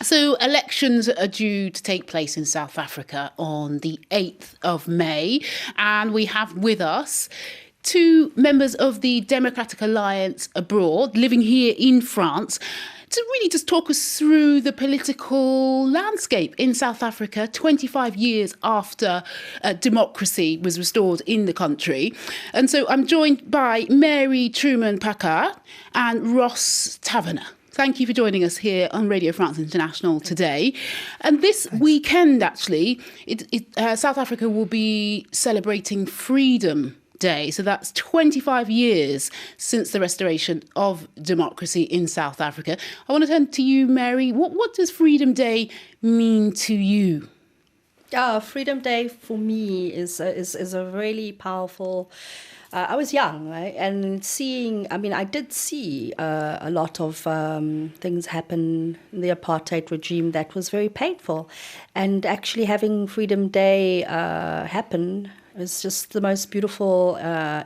So elections are due to take place in South Africa on the 8th of May. And we have with us two members of the Democratic Alliance abroad, living here in France, to really just talk us through the political landscape in South Africa 25 years after democracy was restored in the country. And so I'm joined by Mary Truman Paccard and Ross Taverner. Thank you for joining us here on Radio France International today. And this weekend, actually, South Africa will be celebrating Freedom Day. So that's 25 years since the restoration of democracy in South Africa. I want to turn to you, Mary. What does Freedom Day mean to you? Freedom Day for me is a really powerful. I was young, right? And I did see a lot of things happen in the apartheid regime that was very painful. And actually having Freedom Day happen is just the most beautiful,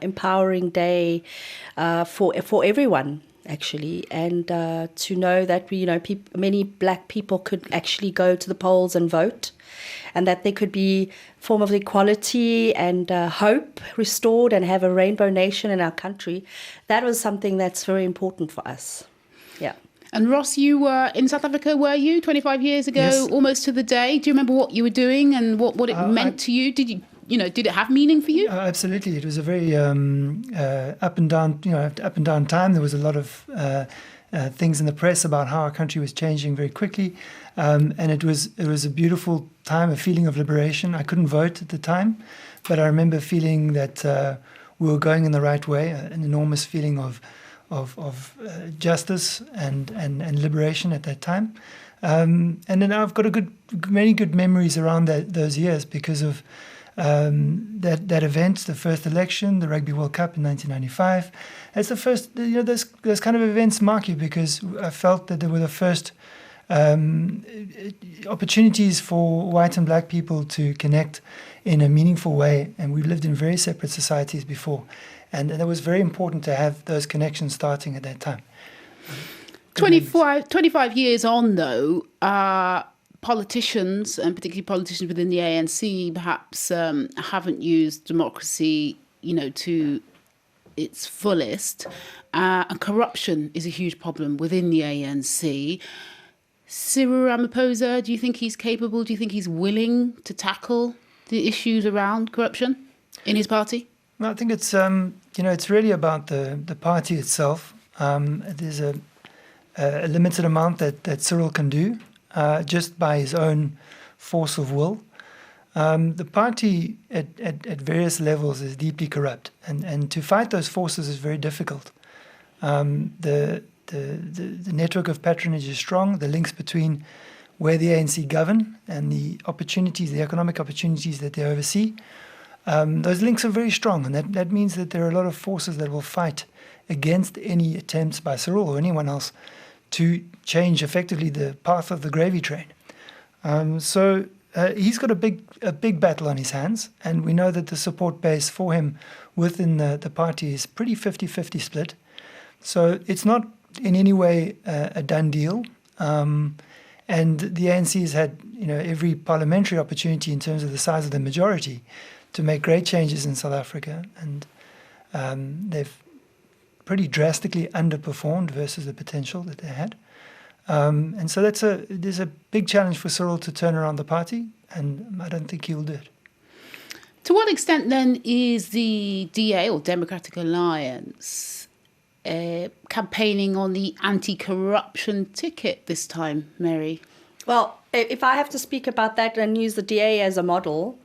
empowering day for everyone, actually. And to know that many black people could actually go to the polls and vote, and that there could be a form of equality and hope restored and have a rainbow nation in our country. That was something that's very important for us. Yeah. And Ross, you were in South Africa, were you, 25 years ago, Yes. Almost to the day? Do you remember what you were doing and what it meant to you? Did it have meaning for you? Absolutely. It was a very up and down time. There was a lot of things in the press about how our country was changing very quickly. And it was a beautiful time, a feeling of liberation. I couldn't vote at the time, but I remember feeling that we were going in the right way, an enormous feeling of justice and liberation at that time. And then I've got many good memories around those years because of that event, the first election, the Rugby World Cup in 1995. It's the first, those kind of events mark you because I felt that they were the first opportunities for white and black people to connect in a meaningful way. And we've lived in very separate societies before. And it was very important to have those connections starting at that time. 25 years on, though, politicians, and particularly politicians within the ANC, perhaps haven't used democracy, to its fullest. And corruption is a huge problem within the ANC. Cyril Ramaphosa, do you think he's capable? Do you think he's willing to tackle the issues around corruption in his party? Well, I think it's it's really about the party itself. There's a limited amount that Cyril can do just by his own force of will. The party at various levels is deeply corrupt, and to fight those forces is very difficult. The network of patronage is strong. The links between where the ANC govern and the economic opportunities that they oversee, those links are very strong. And that means that there are a lot of forces that will fight against any attempts by Cyril or anyone else to change effectively the path of the gravy train. So he's got a big battle on his hands. And we know that the support base for him within the party is pretty 50-50 split. So it's not in any way a done deal. And the ANC has had every parliamentary opportunity in terms of the size of the majority to make great changes in South Africa. And they've pretty drastically underperformed versus the potential that they had. And so there's a big challenge for Cyril to turn around the party, and I don't think he will do it. To what extent then is the DA or Democratic Alliance campaigning on the anti-corruption ticket this time, Mary? Well, if I have to speak about that and use the DA as a model,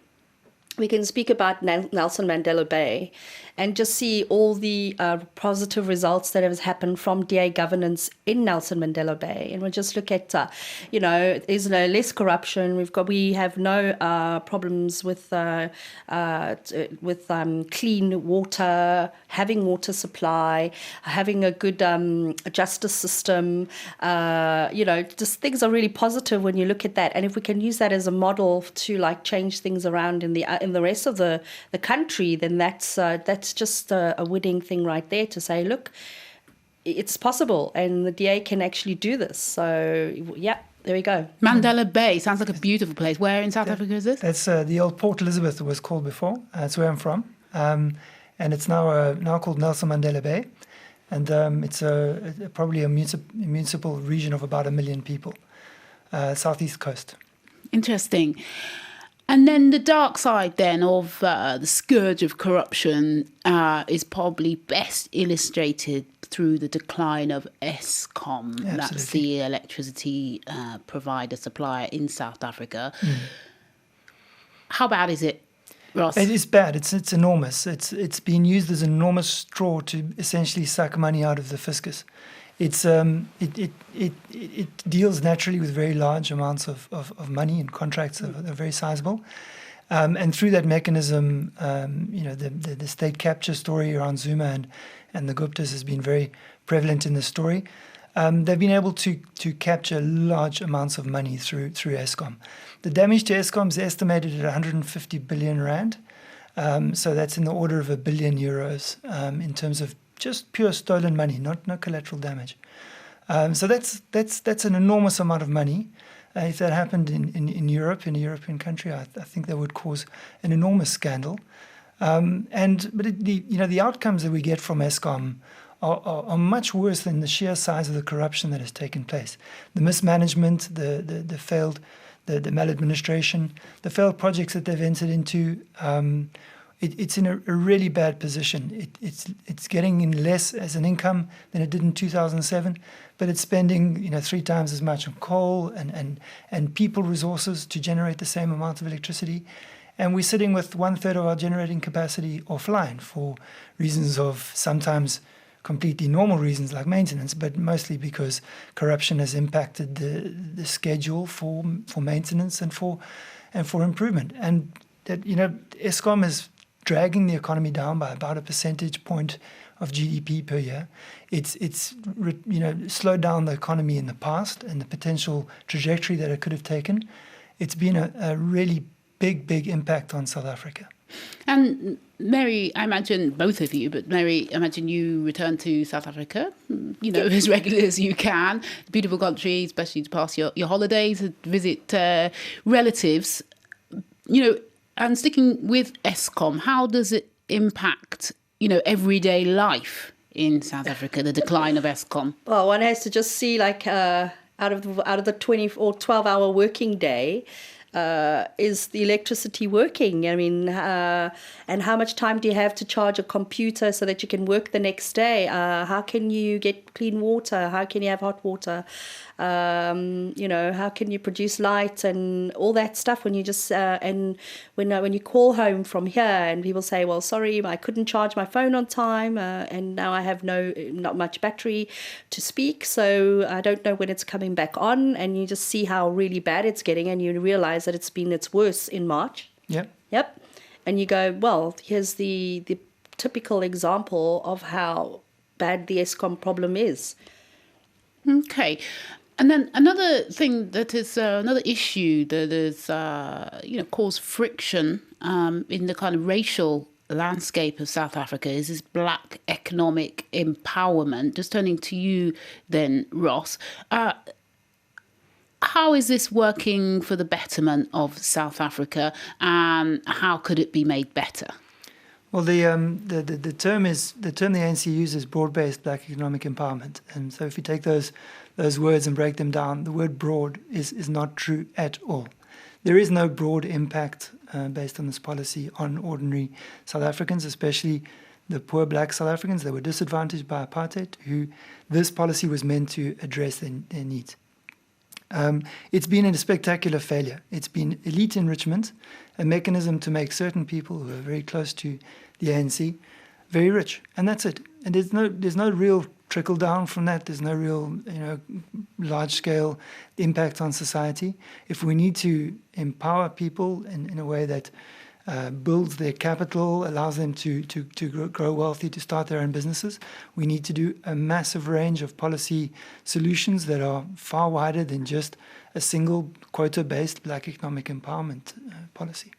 we can speak about Nelson Mandela Bay and just see all the positive results that have happened from DA governance in Nelson Mandela Bay. And we'll just look at, there's less corruption. We have no problems with clean water, having water supply, having a good justice system. Just things are really positive when you look at that. And if we can use that as a model to change things around in the rest of the country, then that's just a winning thing right there to say, look, it's possible, and the DA can actually do this. So, yeah, there we go. Mandela Bay sounds like a beautiful place. Where in South Africa is this? That's the old Port Elizabeth, it was called before. That's where I'm from. And it's now called Nelson Mandela Bay. And it's probably a municipal region of about 1 million people, southeast coast. Interesting. And then the dark side then of the scourge of corruption is probably best illustrated through the decline of Eskom. Absolutely. That's the electricity provider, supplier in South Africa. How bad is it, Ross? It is bad. It's enormous. It's been used as an enormous straw to essentially suck money out of the fiscus. It deals naturally with very large amounts of money, and contracts are very sizable. And through that mechanism, the state capture story around Zuma and the Guptas has been very prevalent in the story. They've been able to capture large amounts of money through Eskom. The damage to Eskom is estimated at 150 billion rand. So that's in the order of €1 billion in terms of just pure stolen money, no collateral damage. So that's an enormous amount of money. If that happened in Europe, in a European country, I think that would cause an enormous scandal. But the outcomes that we get from Eskom are much worse than the sheer size of the corruption that has taken place. The mismanagement, the failed, the maladministration, the failed projects that they've entered into. It's in a really bad position. It's getting in less as an income than it did in 2007, but it's spending 3 times as much on coal and people resources to generate the same amount of electricity. And we're sitting with 1/3 of our generating capacity offline for reasons of sometimes completely normal reasons like maintenance, but mostly because corruption has impacted the schedule for maintenance and for improvement. And that Eskom is dragging the economy down by about a percentage point of GDP per year. It's slowed down the economy in the past and the potential trajectory that it could have taken. It's been a really big impact on South Africa. And Mary, I imagine both of you, but Mary, I imagine you return to South Africa, as regularly as you can. Beautiful country, especially to pass your holidays, visit relatives. And sticking with Eskom, how does it impact, everyday life in South Africa, the decline of Eskom? Well, one has to just see out of the 20 or 12-hour working day, is the electricity working? I mean, and how much time do you have to charge a computer so that you can work the next day? How can you get clean water? How can you have hot water? How can you produce light and all that stuff when you just and when you call home from here and people say, well, sorry, I couldn't charge my phone on time and now I have not much battery to speak, so I don't know when it's coming back on, and you just see how really bad it's getting, and you realize that it's worse in March. Yep. And you go, well, here's the typical example of how bad the Eskom problem is. Okay. And then another thing that is another issue that is, caused friction in the kind of racial landscape of South Africa is this black economic empowerment. Just turning to you then, Ross. How is this working for the betterment of South Africa, and how could it be made better? Well, the term the ANC uses broad-based black economic empowerment, and so if you take those words and break them down, the word broad is not true at all. There is no broad impact based on this policy on ordinary South Africans, especially the poor black South Africans that were disadvantaged by apartheid, who this policy was meant to address their needs. It's been a spectacular failure. It's been elite enrichment, a mechanism to make certain people who are very close to the ANC very rich, and that's it. And there's no real trickle down from that. There's no real large scale impact on society. If we need to empower people in a way that builds their capital, allows them to grow wealthy, to start their own businesses, we need to do a massive range of policy solutions that are far wider than just a single quota-based black economic empowerment policy.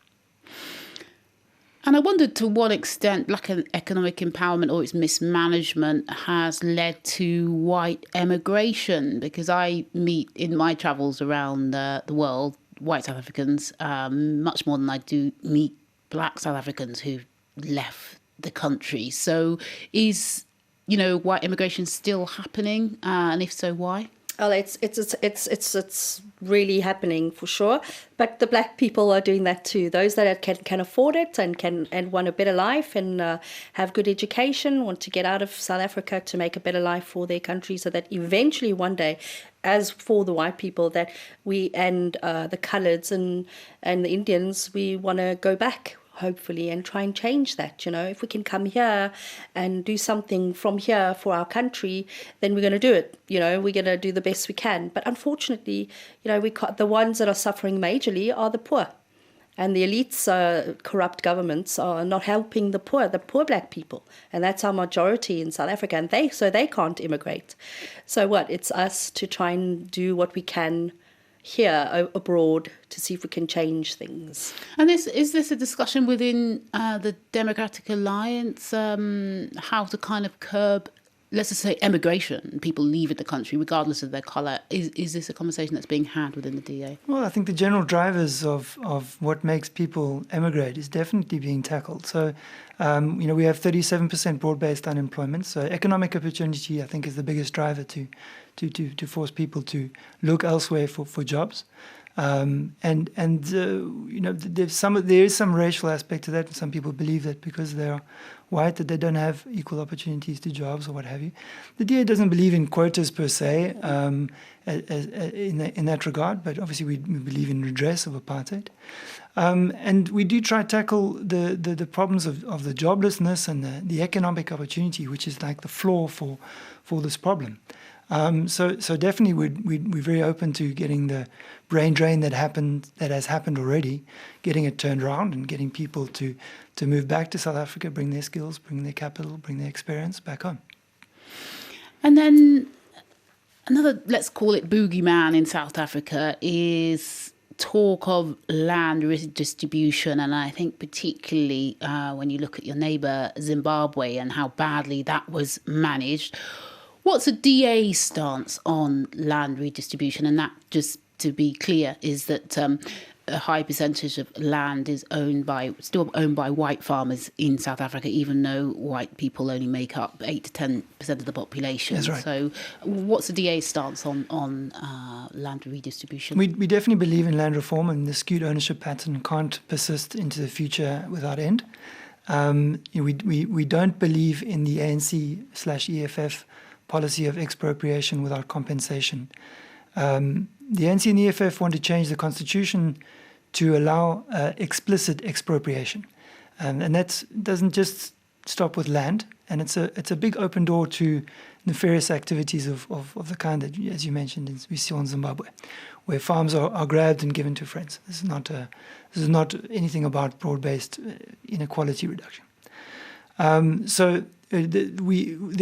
And I wondered to what extent lack of economic empowerment or its mismanagement has led to white emigration, because I meet in my travels around the world white South Africans much more than I do meet black South Africans who've left the country. So is, white immigration still happening? And if so, why? Well, it's really happening for sure. But the black people are doing that too. Those that can afford it and want a better life and have good education, want to get out of South Africa to make a better life for their country, so that eventually one day, as for the white people, that we and the coloureds and the Indians, we want to go back, hopefully, and try and change that. If we can come here and do something from here for our country, then we're going to do it. We're going to do the best we can. But unfortunately, the ones that are suffering majorly are the poor. And the elites, corrupt governments, are not helping the poor black people. And that's our majority in South Africa. And they can't immigrate. So it's us to try and do what we can here abroad to see if we can change things. And is this a discussion within the Democratic Alliance, how to kind of curb, let's just say, emigration, people leaving the country regardless of their colour? Is this a conversation that's being had within the DA? Well, I think the general drivers of what makes people emigrate is definitely being tackled. So, we have 37% broad-based unemployment. So economic opportunity, I think, is the biggest driver to force people to look elsewhere for jobs. There is some racial aspect to that. Some people believe that because they are white that they don't have equal opportunities to jobs or what have you. The DA doesn't believe in quotas per se in that regard, but obviously we believe in redress of apartheid. And we do try to tackle the problems of the joblessness and the economic opportunity, which is like the flaw for this problem. So definitely we're very open to getting the brain drain that has happened already, getting it turned around and getting people to move back to South Africa, bring their skills, bring their capital, bring their experience back home. And then another, let's call it boogeyman in South Africa, is talk of land redistribution. And I think particularly when you look at your neighbour Zimbabwe and how badly that was managed. What's the DA's stance on land redistribution? And that, just to be clear, is that a high percentage of land is still owned by white farmers in South Africa, even though white people only make up 8 to 10% of the population. That's right. So what's the DA's stance on land redistribution? We definitely believe in land reform, and the skewed ownership pattern can't persist into the future without end. We don't believe in the ANC/EFF policy of expropriation without compensation. The ANC and the EFF want to change the constitution to allow explicit expropriation, and that doesn't just stop with land. And it's a big open door to nefarious activities of the kind that, as you mentioned, we see in Zimbabwe, where farms are grabbed and given to friends. This is not anything about broad-based inequality reduction. There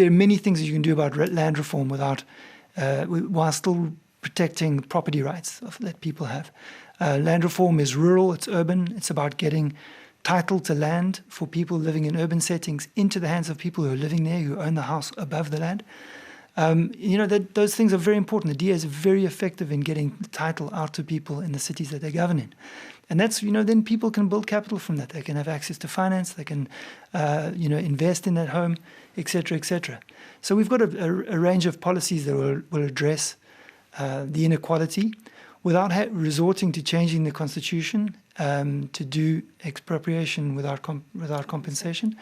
are many things that you can do about land reform while still protecting property rights that people have. Land reform is rural, it's urban, it's about getting title to land for people living in urban settings into the hands of people who are living there, who own the house above the land. Those things are very important. The DA is very effective in getting the title out to people in the cities that they govern in. And that's, then people can build capital from that. They can have access to finance, they can, invest in that home, et cetera, et cetera. So we've got a range of policies that will address the inequality without resorting to changing the constitution to do expropriation without compensation,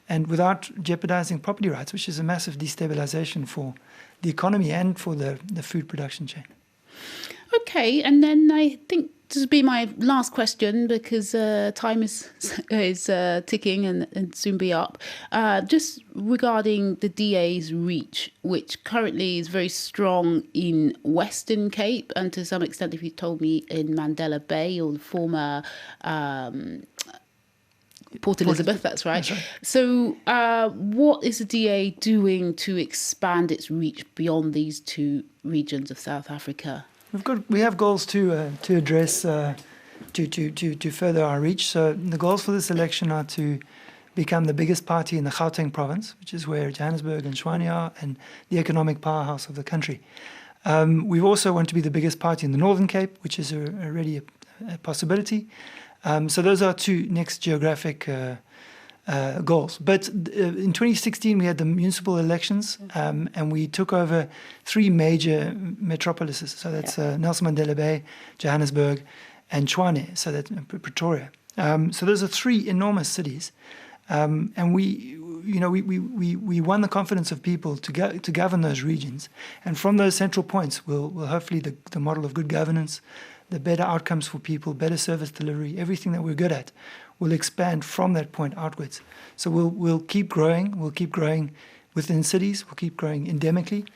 and without jeopardizing property rights, which is a massive destabilization for the economy and for the food production chain. Okay, and then I think this will be my last question, because time is ticking and soon be up. Just regarding the DA's reach, which currently is very strong in Western Cape, and to some extent, if you told me, in Mandela Bay or the former Port Elizabeth, that's right. So what is the DA doing to expand its reach beyond these two regions of South Africa? We have goals to address to further our reach. So the goals for this election are to become the biggest party in the Gauteng province, which is where Johannesburg and Tshwane are, and the economic powerhouse of the country. We also want to be the biggest party in the Northern Cape, which is already a possibility. So those are two next geographic goals. But in 2016, we had the municipal elections, and we took over 3 major metropolises. So that's Nelson Mandela Bay, Johannesburg, and Tshwane, so that's Pretoria. So those are 3 enormous cities. And we won the confidence of people to govern those regions. And from those central points, we'll hopefully the model of good governance, the better outcomes for people, better service delivery, everything that we're good at, will expand from that point outwards. So we'll keep growing. We'll keep growing within cities. We'll keep growing endemically,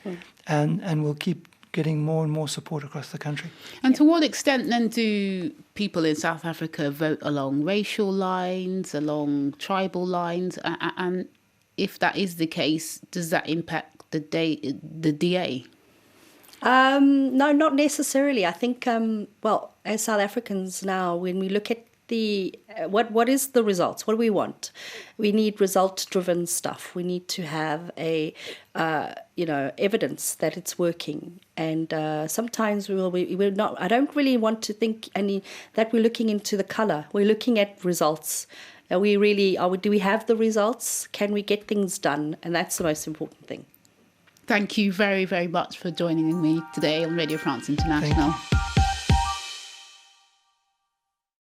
and we'll keep getting more and more support across the country. And to what extent then do people in South Africa vote along racial lines, along tribal lines? And if that is the case, does that impact the DA? No, not necessarily. I think, as South Africans now, when we look at what is the results? What do we want? We need result-driven stuff. We need to have evidence that it's working. And sometimes we're not. I don't really want to think that we're looking into the color. We're looking at results. Do we have the results? Can we get things done? And that's the most important thing. Thank you very, very much for joining me today on Radio France International.